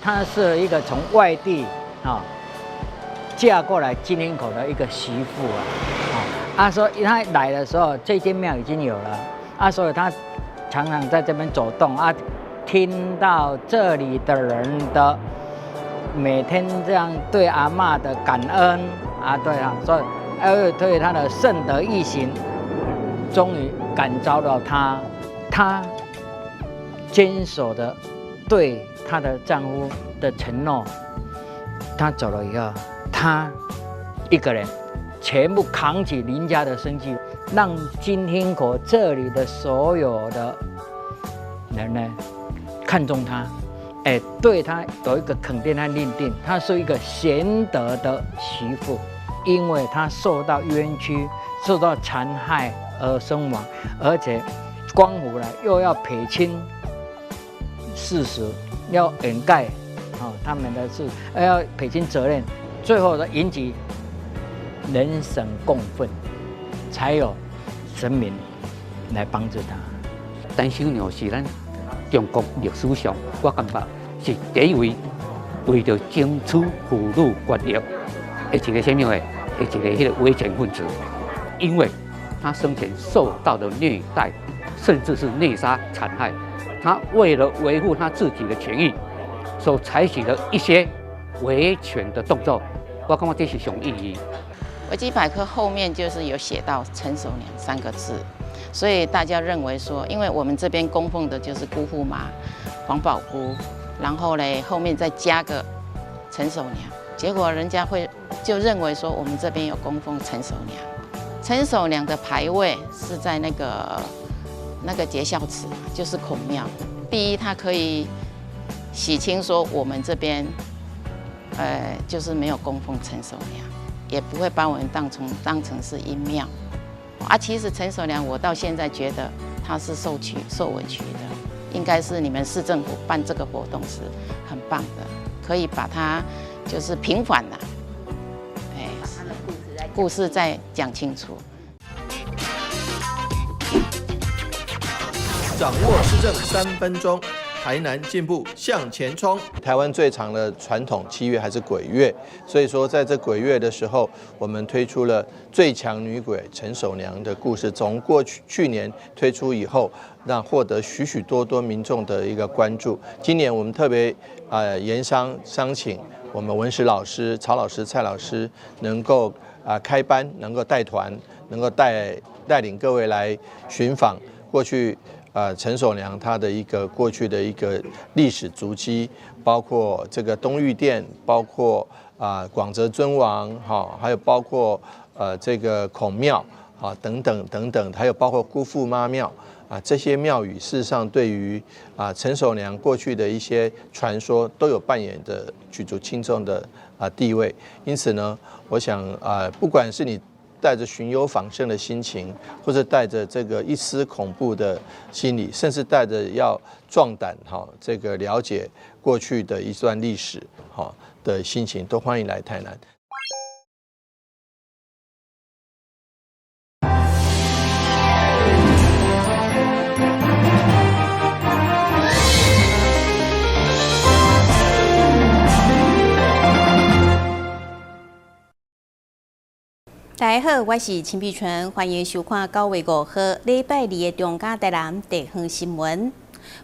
她是一个从外地嫁过来金陵口的一个媳妇所以她来的时候，这间庙已经有了所以她常常在这边走动听到这里的人的每天这样对阿嬷的感恩对所以对她的圣德义行，终于感召到她坚守的对她的丈夫的承诺。她走了以后，她一个人全部扛起林家的生计，让金厅口这里的所有的人呢看重她，对她有一个肯定和认定，她是一个贤德的媳妇，因为她受到冤屈、受到残害而身亡，而且官府呢又要撇清事实，要掩盖他们的事，要撇清责任，最后的引起人神共愤，才有神明来帮助他。陈守娘是咱中国历史上，我感觉是第一位为着争取妇女权益的一个什么的，一个迄个危险分子，因为他生前受到的虐待，甚至是虐杀残害，他为了维护他自己的权益，所采取的一些维权的动作，我感觉这是上意义。维基百科后面就是有写到陈守娘3个字，所以大家认为说，因为我们这边供奉的就是姑父妈、黄宝姑，然后嘞后面再加个陈守娘，结果人家就认为说我们这边有供奉陈守娘。陈守娘的牌位是在那个结孝祠，就是孔庙。第一，它可以洗清说我们这边，就是没有供奉陈守娘，也不会把我们当成是阴庙。其实陈守娘，我到现在觉得她是受委屈的，应该是你们市政府办这个活动是很棒的，可以把它就是平反了，故事再讲清楚。掌握施政3分钟，台南进步向前冲。台湾最长的传统7月还是鬼月，所以说在这鬼月的时候，我们推出了最强女鬼陈守娘的故事。从去年推出以后，让获得许许多多民众的一个关注。今年我们特别研商请我们文史老师曹老师、蔡老师能够开班，能够带团，能够带领各位来寻访过去陈守娘她的过去的一个历史足迹，包括这个东御殿，包括广泽尊王还有包括这个孔庙等等，还有包括姑父妈庙这些庙宇，事实上对于陈守娘过去的一些传说都有扮演的举足轻重的地位。因此呢，我想不管是你带着寻幽访胜的心情，或者带着这个一丝恐怖的心理，甚至带着要壮胆这个了解过去的一段历史的心情，都欢迎来台南。大家好，我是陈碧纯，欢迎收看9月5号礼拜2的中嘉台南地方新闻。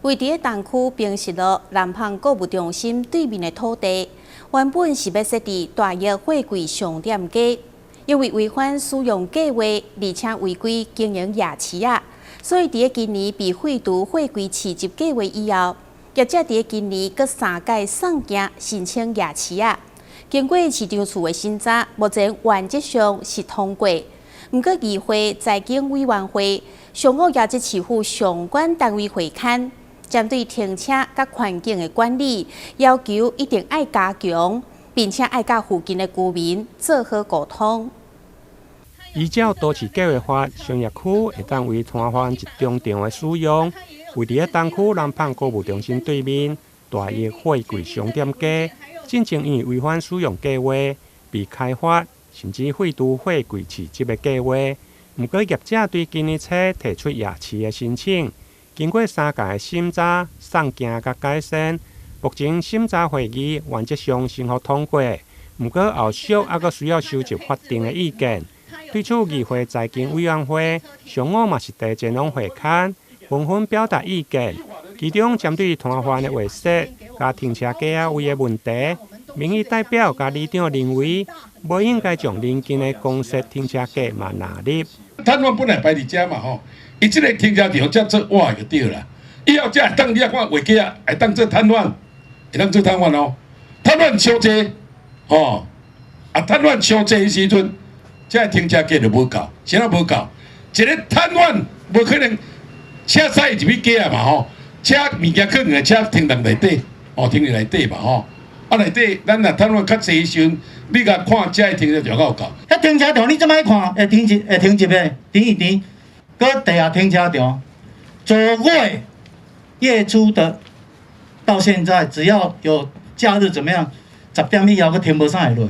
位伫东区平实路南旁购物中心对面的土地，原本是要设置大约货柜商店街，因为违反使用计划，而且违规经营夜市所以伫今年被废除货柜市集计划以后，业者伫今年各3届送件申请夜市经过市场处的审查，目前原则上是通过。不过，议会财经委员会上午也即市府相关单位会勘，针对停车甲环境的管理，要求一定要加强，并且要甲附近的居民做好沟通。依照都市计划法，商业区会当为摊贩集中场的使用，位伫东区南旁购物中心对面大约货柜商店街。进前因违反使用计划，被开发甚至废除货柜市集的计划。不过业者对今年初提出夜市的申请，经过3届的审查、送件甲改善，目前审查会议原则上先后通过，不过后续还阁需要收集法定的意见。对此，议会财经委员会上午嘛是提前拢会刊，纷纷表达意见。其中针对摊贩的画设加停车格位的问题，民意代表加里长认为，不应该将邻近的公设停车格嘛纳入。摊贩本来摆伫遮嘛吼，伊即个停车场才做活就对啦。以后才会当你啊看画家会当做摊贩，会当做摊贩哦。摊贩伤济，吼，摊贩伤济的时阵，这停车格就无够，啥无够？一个摊贩无可能车驶入去家啊嘛吼，车物件可能车停在内底，停伫内底嘛吼。内底咱若摊贩较济时阵，你甲看遮个停车场够够？遐停车场你怎摆看？会停一个，停一停，搁地下停车场，9月月初的到现在，只要有假日怎么样，10点以后搁停无啥会落。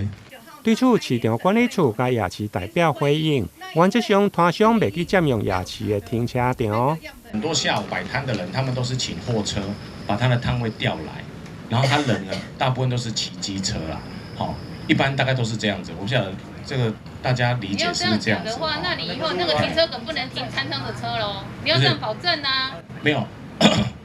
对此，市场管理处甲夜市代表回应，原则上摊商袂去占用夜市的停车场。很多下午摆摊的人，他们都是请货车把他的摊位调来，然后他人呢，大部分都是骑机车啦，好，一般大概都是这样子。我不晓得这个大家理解是不是这样子？的话，那你以后那个停车格不能停摊商的车喽，你要这样保证啊。没有。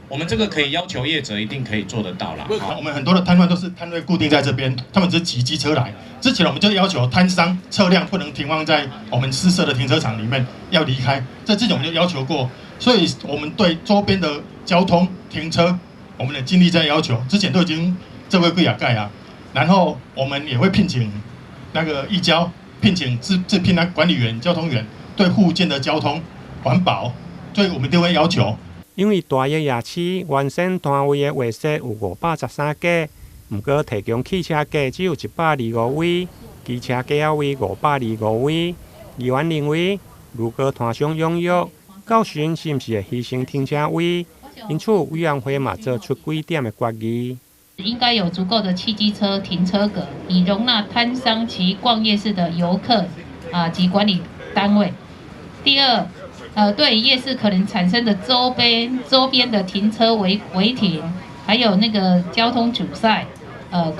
我们这个可以要求业者一定可以做得到啦。我们很多的摊贩都是摊位固定在这边，他们只是骑机车来。之前我们就要求摊商车辆不能停放在我们私设的停车场里面，要离开。这之前我们就要求过，所以我们对周边的交通停车，我们也尽力在要求。之前都已经这位贵雅盖啊，然后我们也会聘请那个义交，聘请自聘那管理员、交通员，对附近的交通、环保，所以我们都会要求。因为大约夜市原先摊位的画设有513个，不过提供汽车格只有125位，机车格位525位。议员认为，如果摊商踊跃，到时是不是会牺牲停车位？因此，委员会嘛做出几点的决议。应该有足够的汽机车停车格，以容纳摊商及逛夜市的游客及管理单位。第二，对夜市可能产生的周边的停车违停，还有那个交通阻塞、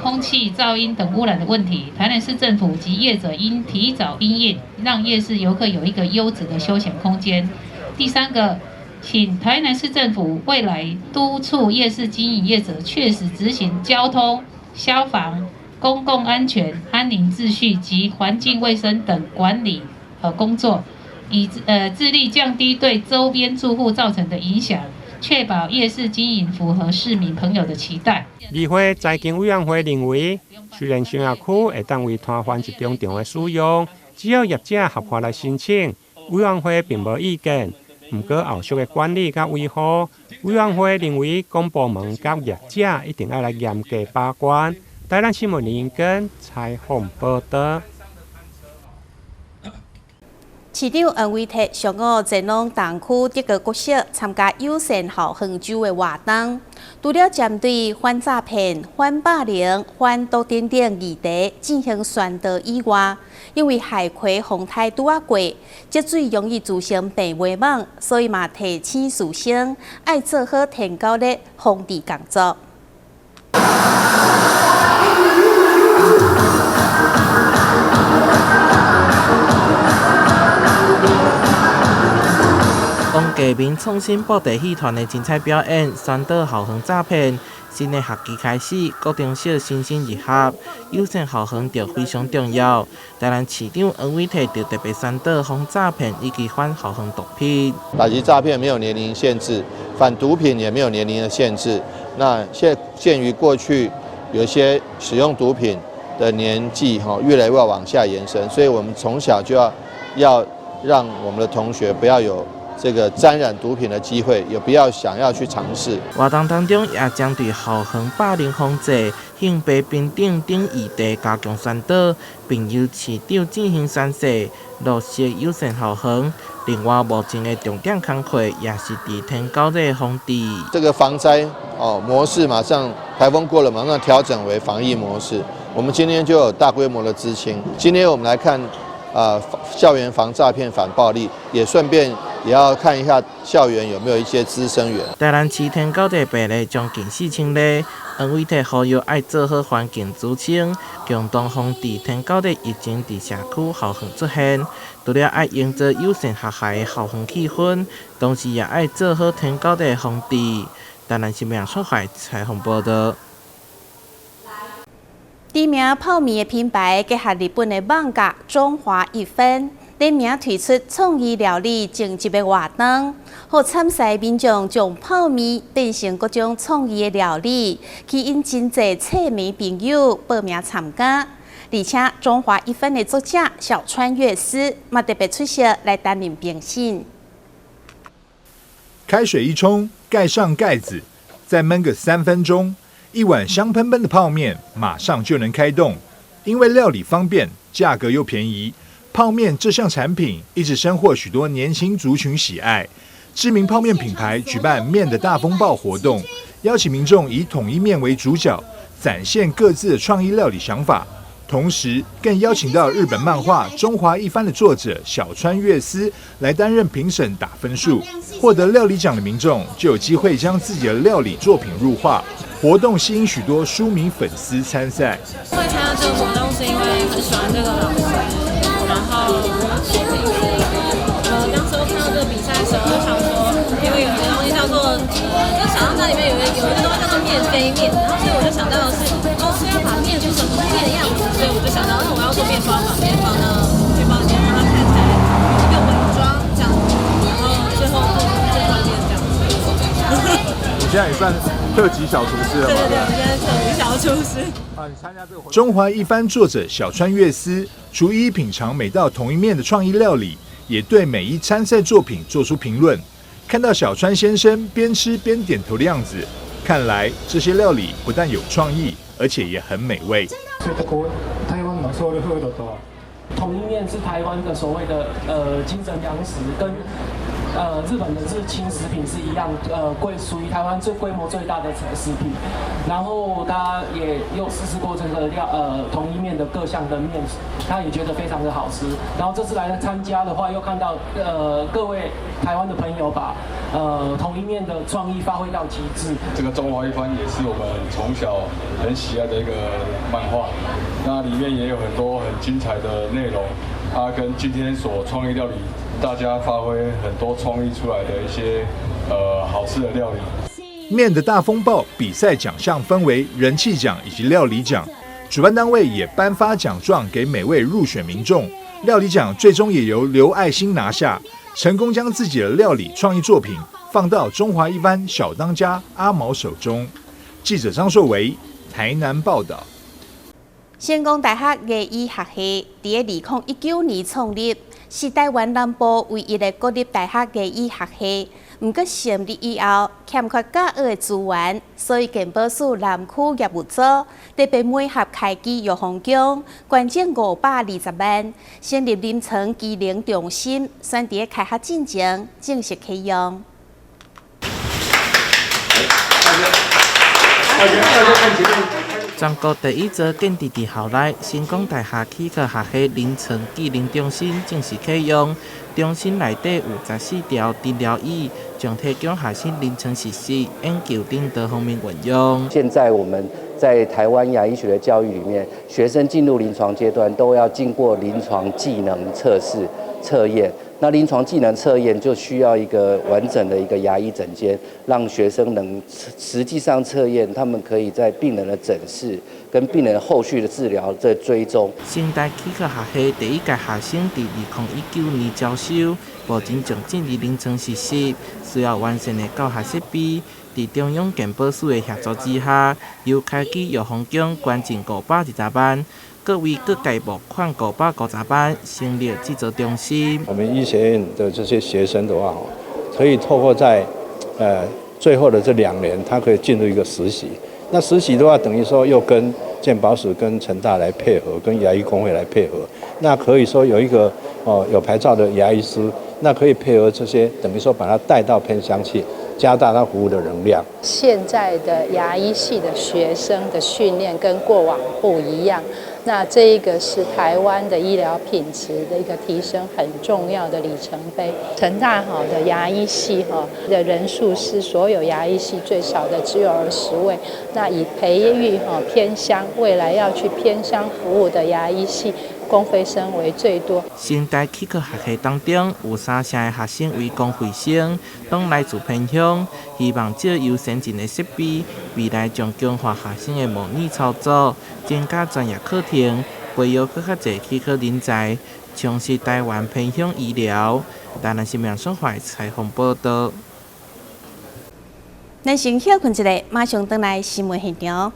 空气噪音等污染的问题，台南市政府及业者应提早因应，让夜市游客有一个优质的休闲空间。第三个，请台南市政府未来督促夜市经营业者确实执行交通、消防、公共安全、安宁秩序及环境卫生等管理工作。以致力降低对周边住户造成的影响，确保夜市经营符合市民朋友的期待。议会财经委员会认为，虽然商业区会当为摊贩集中场的使用，只要业者合法来申请，委员会并无意见。不过后续的管理甲维护，委员会认为公部门甲业者一定要来严格把关。台南新闻林根采访报道。市长黄伟哲上午前往东区德高国小参加友善校园周的活动，除了针对反诈骗、反霸凌、反毒等等议题进行宣导以外，因为海葵风台拄啊过，积水容易造成病媒网，所以嘛提醒师生爱做好天高的防治工作。王家明创新布袋戏团的精彩表演，宣导校园诈骗。新的学期开始，各中小新生入学，友善校园就非常重要。台南市长黄伟哲就特别宣导防诈骗以及反校园毒品。打击诈骗没有年龄限制，反毒品也没有年龄的限制。那鉴于过去有一些使用毒品的年纪越来越往下延伸，所以我们从小就要让我们的同学不要有这个沾染毒品的机会，也不要想要去尝试。活动当中也针对校园霸凌防治、性别平等等议题加强宣导，并由市长进行宣誓，落实友善校园。另外，目前的重点工作也是伫天高热防治。这个防灾模式马上台风过了，马上调整为防疫模式。我们今天就有大规模的资清。今天我们来看校园防诈骗、反暴力，也顺便也要看一下校园有没有一些滋生源。台南市天高热白咧将近4000例，因为替呼吁爱做好环境自清，共同防治天狗的疫情伫社区校园出现。除了爱营造友善和谐的校园气氛，同时也爱做好天狗的防治。台南新闻所海采访报道。知名泡面的品牌结合日本的网价中华一番，联名推出创意料理征集的活动，互参赛民众将泡面变成各种创意的料理，吸引真侪册迷朋友报名参加。而且中华一番的作者小川悦司嘛特别出席来担任评审。开水一冲，盖上盖子，再焖个3分钟。一碗香喷喷的泡面马上就能开动，因为料理方便，价格又便宜，泡面这项产品一直深获许多年轻族群喜爱。知名泡面品牌举办面的大风暴活动，邀请民众以统一面为主角，展现各自的创意料理想法。同时，更邀请到日本漫画《中华一番》的作者小川悦司来担任评审打分数。获得料理奖的民众就有机会将自己的料理作品入画。活动吸引许多书迷粉丝参赛。会参加这个活动是因为很喜欢这个老师，然后当时候看到这个比赛的时候，就想说，因为有一个东西叫做就想到它里面有一个东西叫做面飞面，然后所以我就想到的是，是要把面做成不面的样子，所以我就想到，那我要做面包，把面放到面包里面，让它看起来有一个伪装这样子，然后最后做成这款面这样子。你现在也算特级小厨师了吗？对，我现在特级小厨师。中华一番作者小川悦司厨艺品尝每道同一面的创意料理，也对每一参赛作品做出评论。看到小川先生边吃边点头的样子，看来这些料理不但有创意，而且也很美味。台湾的ソウルフードと同一面是台湾的所谓的精神粮食，跟日本的日清食品是一样，属于台湾规模最大的食品。然后他也又试过这个同一面的各项的面，他也觉得非常的好吃。然后这次来参加的话，又看到各位台湾的朋友把同一面的创意发挥到极致。这个中华一番也是我们从小很喜爱的一个漫画，那里面也有很多很精彩的内容。它跟今天所创意料理，大家发挥很多创意出来的一些好吃的料理。面的大风暴比赛奖项分为人气奖以及料理奖，主办单位也颁发奖状给每位入选民众。料理奖最终也由刘爱心拿下，成功将自己的料理创意作品放到中华一番小当家阿毛手中。记者张硕维台南报道。成功大学艺医学系在2019年创立，是台湾南部唯一的国立大学艺医学系。不过成立以后，欠缺教学的资源，所以健保署南区业务组特别每盒开机药房奖，捐赠520万，成立临床机能中心，选在开学进前正式启用。全国第一座建伫校内成功大学齿科学系临床技能中心正式启用。中心内底有14条治疗椅，将提供学生临床实习、研究等多方面运用。现在我们在台湾牙医学的教育里面，学生进入临床阶段都要经过临床技能测试测验。那临床技能测验就需要一个完整的一个牙医诊间，让学生能实际上测验，他们可以在病人的诊视跟病人后续的治疗的追踪。成大齿科学系第一届学生伫2019年招收，目前正进入临床实习，需要完善的教学设备。伫中央健保署的协助之下，由开机药房奖捐赠520万。各位各界募款550万，成立制作中心。我们医学院的这些学生的话，可以透过在最后的这2年，他可以进入一个实习。那实习的话，等于说又跟健保署、跟成大来配合，跟牙医工会来配合。那可以说有一个有牌照的牙医师，那可以配合这些，等于说把他带到偏乡去，加大它服务的能量。现在的牙医系的学生的训练跟过往不一样，那这一个是台湾的医疗品质的一个提升很重要的里程碑。成大的牙医系的人数是所有牙医系最少的，只有20位。那以培育偏乡，未来要去偏乡服务的牙医系公费生为最多。新台器科学系当中有3成的学生为公费生，拢来自偏乡，希望借由先进的设备，未来将强化学生的模拟操作，增加专业课程，培育更较侪器科人才，从事台湾偏乡医疗。台南新闻双怀采访报道。咱先休困一下，马上回来新闻现场。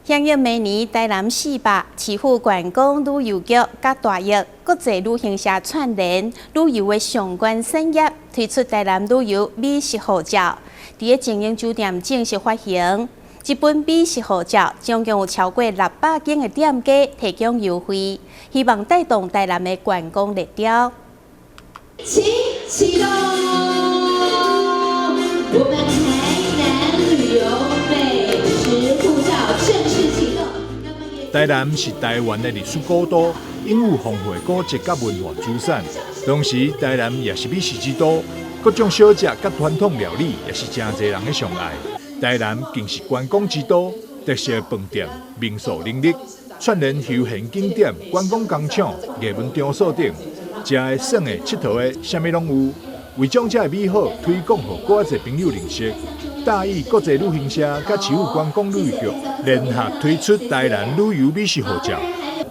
响应明年台南400市府观光旅游局甲大益国际旅行社串联旅游的相关产业，推出台南旅游美食护照，伫个精英酒店正式发行。这本美食护照总共有超过600间的店家提供优惠，希望带动台南的观光热潮。请启动我们台南旅游美食护照正式启动。台南是台湾的历史古都，拥有丰富的古迹甲文化资产，同时台南也是美食之都，各种小食甲传统料理也是真侪人的上爱。台南更是观光之都，特色饭店、民宿林立，串联休闲景点、观光工厂、艺文场所等，食的、耍的、佚佗的，啥物拢有。为将这美好推广予更侪朋友认识，大益国际旅行社甲市府观光旅游局联合推出台南旅游美食护照。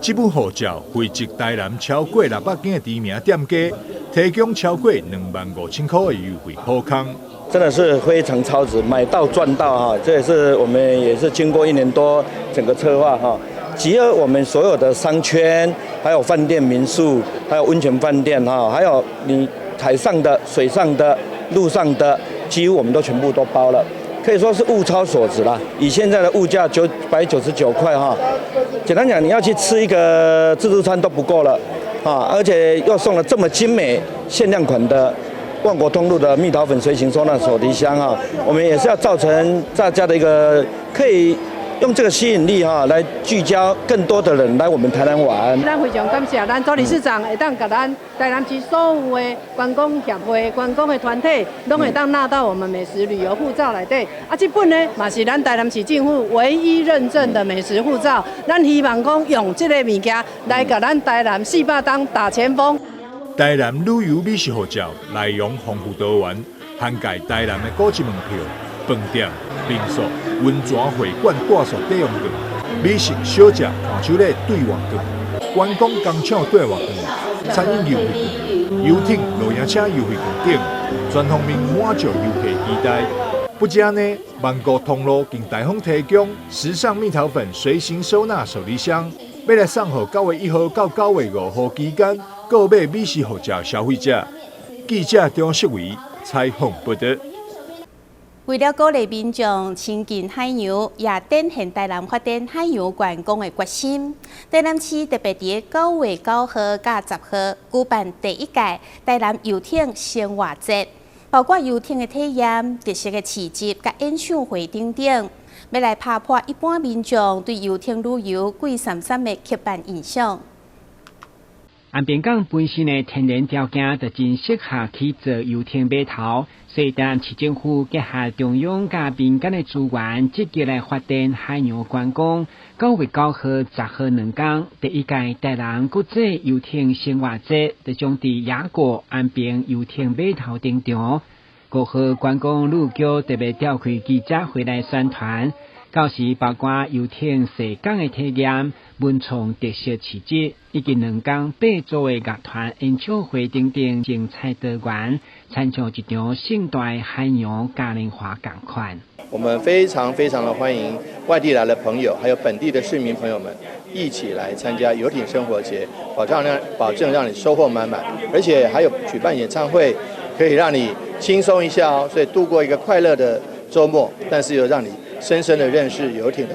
这本护照汇集台南超过600间的知名店家，提供超过25000块的优惠好康。真的是非常超值，买到赚到哈！这也是我们也是经过1年多整个策划哈，集合我们所有的商圈，还有饭店、民宿，还有温泉饭店哈，还有你海上的、水上的、陆上的，几乎我们都全部都包了，可以说是物超所值啦。以现在的物价999块哈，简单讲，你要去吃一个自助餐都不够了啊！而且又送了这么精美、限量款的万国通路的蜜桃粉随行收纳手提箱啊，我们也是要造成大家的一个可以用这个吸引力哈，来聚焦更多的人来我们台南玩。咱非常感谢咱周理事长会当甲咱台南市所有的观光协会、观光的团体，拢会当纳到我们美食旅游护照内底。啊，这本呢嘛是咱台南市政府唯一认证的美食护照。咱希望讲用这个物件来甲咱台南400当打前锋。台南旅游美食护照内容丰富多元，涵盖台南的古迹门票、饭店、民宿、温泉会馆住宿抵用券、美食小食看手礼兑换券、观光工厂兑换券、餐饮优惠券、游艇、露营车优惠券等，全方面满足游客期待。不止呢，万国通路更大方提供时尚蜜桃粉随行收纳手提箱，要来送予9月1号到9月5号期间购买美食护照消费者。记者张淑维采访报道。为了鼓励民众亲近海洋，也展现台南发展海洋观光的决心。台南市特别伫9月9号到10号举办第1届台南游艇生活节，包括游艇的体验、特色的市集、甲演唱会等等，要来打破一般民众对游艇旅游贵三三的刻板印象。安平港本身的天然条件就真适合去做游艇码头，所以台南市政府结合中央甲民间的资源，积极来发展海洋观光。9月9号、10号2天，第一届台南国际游艇生活节就将伫雅果安平游艇码头登场。5号观光路局特别召开记者会来宣传。到时包括游艇踅港的体验、文创特色市集，以及2天8组的乐团演唱会等等精彩多元，参像一场盛大海洋嘉年华同款。我们非常的欢迎外地来的朋友，还有本地的市民朋友们一起来参加游艇生活节，保证让你收获满满，而且还有举办演唱会，可以让你轻松一下哦，所以度过一个快乐的周末，但是又让你深深的认识游艇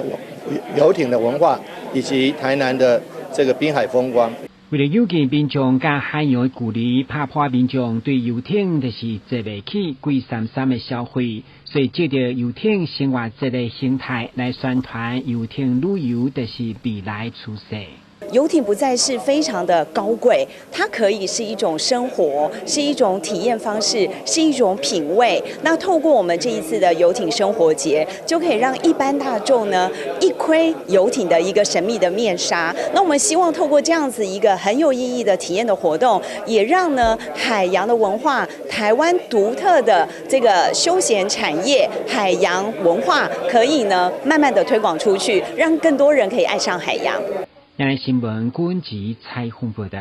的文化，以及台南的这个滨海风光。为了有近民众甲海洋的距离，怕破民众对游艇就是坐不起贵三的消费，所以借着游艇生活节的形态来宣传游艇旅游就是未来趋势。游艇不再是非常的高贵，它可以是一种生活，是一种体验方式，是一种品味。那透过我们这一次的游艇生活节，就可以让一般大众呢一窥游艇的一个神秘的面纱。那我们希望透过这样子一个很有意义的体验的活动，也让呢海洋的文化、台湾独特的这个休闲产业、海洋文化，可以呢慢慢的推广出去，让更多人可以爱上海洋。今日新闻军及采访报道。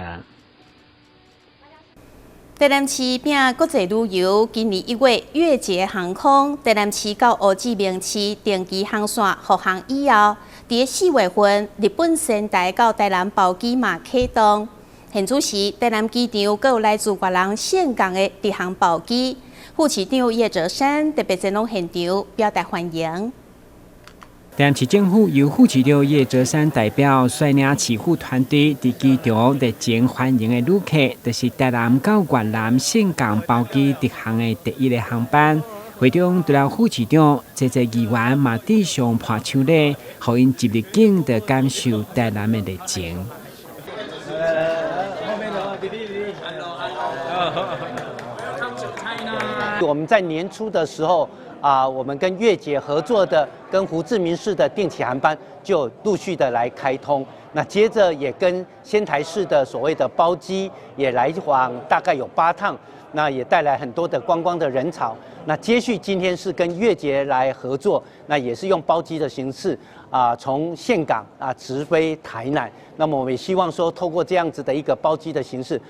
台南市并国际旅游今年1月月捷航空台南市到乌志明市定期航线复航以后，伫4月份日本仙台到台南包机嘛启动。现此时台南机场阁有来自外人岘港的直航包机，副市长叶哲山特别前往现场表达欢迎。台南市政府由副市长叶哲山代表率领市府团队伫机场热情欢迎的旅客，就是台南到越南岘港包机直航的第一个航班。会中除了副市长，这议员嘛地上破手礼，互因一入境就感受台南的热情。我们在年初的时候。我们跟越捷合作的、跟胡志明市的定期航班就陆续的来开通。那接着也跟仙台市的所谓的包机也来往，大概有8趟，那也带来很多的观光的人潮。那接续今天是跟越捷来合作，那也是用包机的形式从岘港直飞台南。那么我们也希望说，透过这样子的一个包机的形式，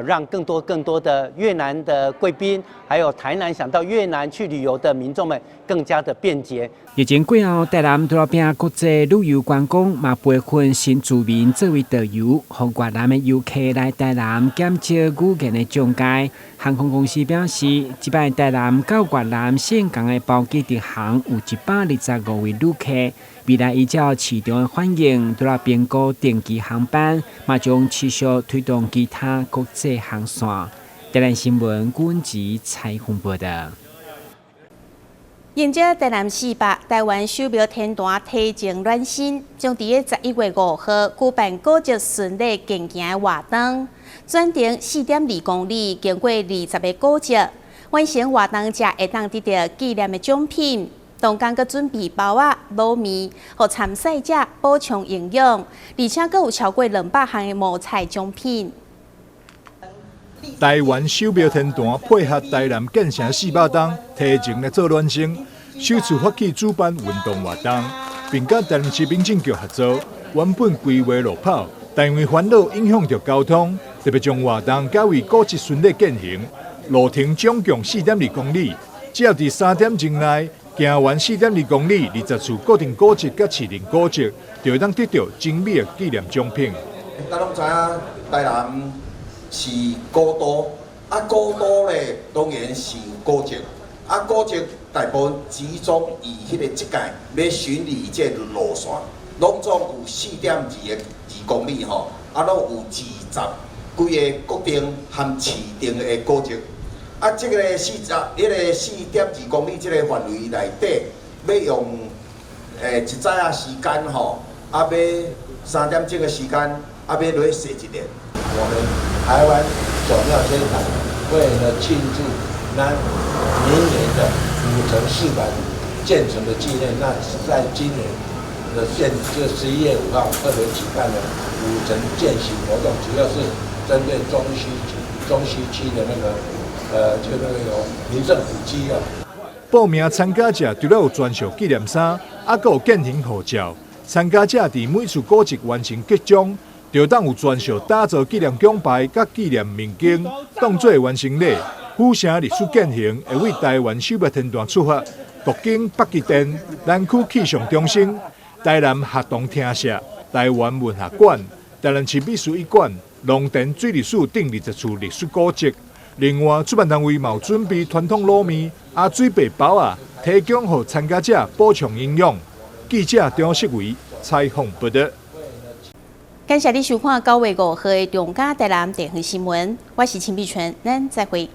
让更多的越南的贵宾，还有台南想到越南去旅游的民众们更加的便捷。疫情过后，台南除了并国际旅游观光，嘛培训新住民作为导游，让越南的游客来台南减少语言的障碍。航空公司表示，这摆台南到越南岘港的包机直航有125位旅客。未来依照市场的反应，除了评估定期航班，嘛将持续推动其他国际航线。台南新闻军及采访报道。迎接台南市北台湾手苗天坛体情暖身，将伫个11月5号举办古迹顺利行行的活动，转程4.2公里，经过20个古迹，完成活动才会当得到纪念的奖品。同工阁准备包仔、卤面，予参赛者补充营养，而且阁有超过200项的冒菜奖品。台湾手苗天坛配合台南建成400档体情来做暖身，首次发起主办运动活动，并甲台南市民政局合作，原本规划路跑，但因为烦恼影响到交通，特别将活动改为古迹顺利进行。路程总共4.2公里，只要伫3点钟内。行完4.2公里，20处固定古迹甲市定古迹，就会当得到精美的纪念奖品。大家拢知影，台南是古都，古都咧当然是有古迹，古迹大部分集中以迄个即届要巡礼这路线，拢总有4.2公里吼，拢有20几个固定和市定的古迹。这个4.2公里这个范围内底，要用一早时间吼，要3点钟的时间，要落去踅一日。我们台湾总庙天坛为了庆祝那明年的5城400建成的纪念，那是在今年的就11月5号特别举办了5城践行活动，主要是针对中西区的那个就那个有名胜古迹啊。报名参加者除了有专属纪念衫，还有健行护照。参加者伫每次古迹完成结奖，就当有专属打造纪念奖牌甲纪念物件，当作完成礼。府城历史践行会为台湾首要天坛出发，途经北极殿、南区气象中心、台南学童厅舍、台湾文学馆、台南市美术馆、龙田水利署等20处历史古迹。另外，主办单位嘛有准备传统卤面、水白包啊，提供给参加者补充营养。记者张世伟采访报道。感谢你收看9月5号的中嘉台南地方新闻，我是陈碧泉，咱再会。